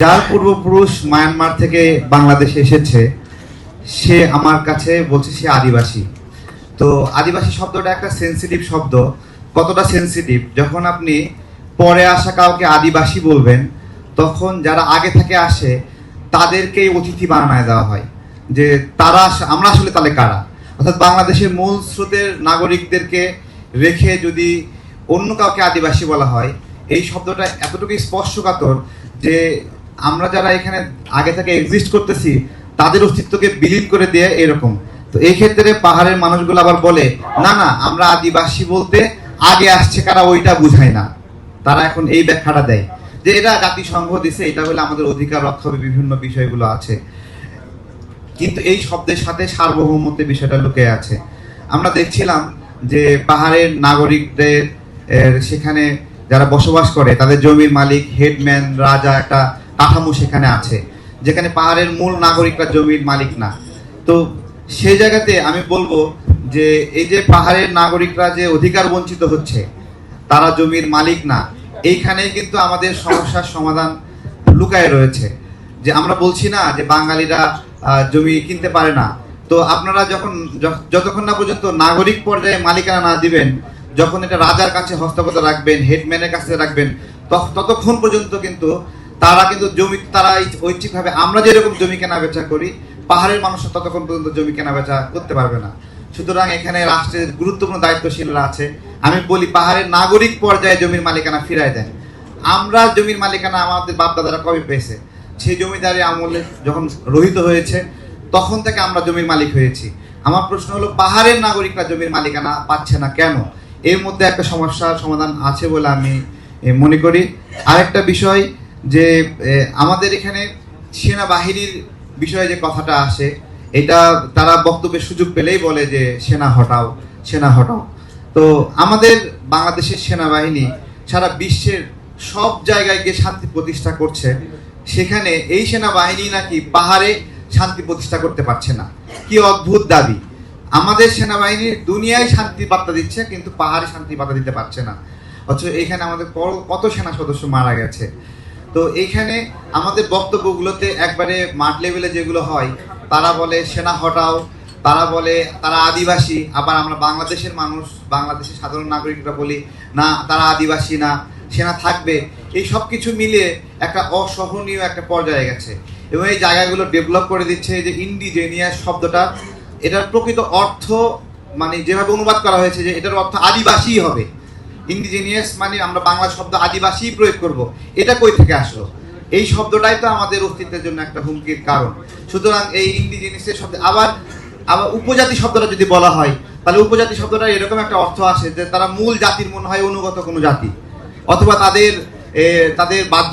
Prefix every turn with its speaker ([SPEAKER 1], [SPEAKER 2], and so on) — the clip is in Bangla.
[SPEAKER 1] যার পূর্বপুরুষ মায়ানমার থেকে বাংলাদেশে এসেছে সে আমার কাছে বলছে সে আদিবাসী। তো আদিবাসী শব্দটা একটা সেন্সিটিভ শব্দ। কতটা সেন্সিটিভ, যখন আপনি পরে আসা কাউকে আদিবাসী বলবেন তখন যারা আগে থেকে আসে তাদেরকেই অতিথি বানায় দেওয়া হয়, যে তারা আমরা আসলে তাহলে কারা। অর্থাৎ বাংলাদেশের মূল স্রোতের নাগরিকদেরকে রেখে যদি অন্য কাউকে আদিবাসী বলা হয়, এই শব্দটা এতটুকু স্পর্শকাতর যে আমরা যারা এখানে আগে থেকে এক্সিস্ট করতেছি তাদের অস্তিত্বকে বিলীন করে দিয়ে এরকম। তো এই ক্ষেত্রে পাহাড়ের মানুষগুলো আবার বলে না না, আমরা আদিবাসী বলতে আগে আসছে কারা ওইটা বুঝায় না। তারা এখন এই ব্যাখ্যাটা দেয় যে এটা জাতিসংঘ দিছে, এটা হলে আমাদের অধিকার রক্ষা হবে, বিভিন্ন বিষয়গুলো আছে। কিন্তু এই শব্দের সাথে সার্বভৌমত্বের বিষয়টা লুকে আছে। আমরা দেখছিলাম যে পাহাড়ের নাগরিকদের সেখানে যারা বসবাস করে তাদের জমির মালিক, হেডম্যান, রাজা একটা কাঠামো সেখানে আছে, যেখানে পাহাড়ের মূল নাগরিকরা জমির মালিক না। তো সেই জায়গাতে আমি বলবো যে এই যে পাহাড়ের নাগরিকরা যে অধিকার বঞ্চিত হচ্ছে, তারা জমির মালিক না, এইখানেই কিন্তু আমাদের সমস্যার সমাধান লুকায় রয়েছে। যে আমরা বলছি না যে বাঙালিরা জমি কিনতে পারে না, তো আপনারা যতক্ষণ না পর্যন্ত নাগরিক পর্যায়ে মালিকানা না দিবেন, যখন এটা রাজার কাছে হস্তগত রাখবেন, হেডম্যানের কাছে রাখবেন, ততক্ষণ পর্যন্ত কিন্তু তারা কিন্তু জমি, তারা ঐচ্ছিকভাবে আমরা যেরকম জমি কেনা বেচা করি, পাহাড়ের মানুষরা ততক্ষণ পর্যন্ত জমি কেনা বেচা করতে পারবে না। সুতরাং এখানে রাষ্ট্রের গুরুত্বপূর্ণ দায়িত্বশীলরা আছে। আমি বলি পাহাড়ের নাগরিক পর্যায়ে জমির মালিকানা ফিরায় দেন। আমরা জমির মালিকানা আমাদের বাপদাদারা কবে পেয়েছে? সেই জমিদারি আমলে যখন রহিত হয়েছে তখন থেকে আমরা জমির মালিক হয়েছি। আমার প্রশ্ন হলো পাহাড়ের নাগরিকরা জমির মালিকানা পাচ্ছে না কেন? এর মধ্যে একটা সমস্যার সমাধান আছে বলে আমি মনে করি। আরেকটা বিষয় যে আমাদের এখানে সেনাবাহিনীর বিষয়ে যে কথাটা আসে, এটা তারা বক্তব্যের সুযোগ পেলেই বলে যে সেনা হটাও, সেনা হটাও। তো আমাদের বাংলাদেশের সেনাবাহিনী সারা বিশ্বের সব জায়গায় গিয়ে শান্তি প্রতিষ্ঠা করছে, সেখানে এই সেনাবাহিনী নাকি পাহাড়ে শান্তি প্রতিষ্ঠা করতে পারছে না। কি অদ্ভুত দাবি! আমাদের সেনাবাহিনী দুনিয়ায় শান্তি বার্তা দিচ্ছে কিন্তু পাহাড়ে শান্তি বার্তা দিতে পারছে না, অথচ এখানে আমাদের কত সেনা সদস্য মারা গেছে। তো এইখানে আমাদের বক্তব্যগুলোতে একবারে মাঠ লেভেলে যেগুলো হয়, তারা বলে সেনা হটাও, তারা বলে তারা আদিবাসী, আবার আমরা বাংলাদেশের মানুষ, বাংলাদেশের সাধারণ নাগরিকরা বলি না তারা আদিবাসী না, সেনা থাকবে। এই সব কিছু মিলে একটা অসহনীয় একটা পর্যায়ে গেছে এবং এই জায়গাগুলো ডেভেলপ করে দিচ্ছে যে ইন্ডিজেনিয়াস শব্দটা, এটার প্রকৃত অর্থ মানে যেভাবে অনুবাদ করা হয়েছে যে এটার অর্থ আদিবাসী হবে। ইন্ডিজেনিয়াস মানে আমরা বাংলা শব্দ আদিবাসী প্রয়োগ করব, এটা কই থেকে আসলো? এই শব্দটাই তো আমাদের অস্তিত্বের জন্য একটা হুমকির কারণ। সুতরাং এই ইন্ডিজেনিয়াসের শব্দ আবার উপজাতি শব্দটা যদি বলা হয়, তাহলে উপজাতি শব্দটা এরকম একটা অর্থ আসে যে তারা মূল জাতির মনে হয় অনুগত কোনো জাতি, অথবা তাদের বাধ্য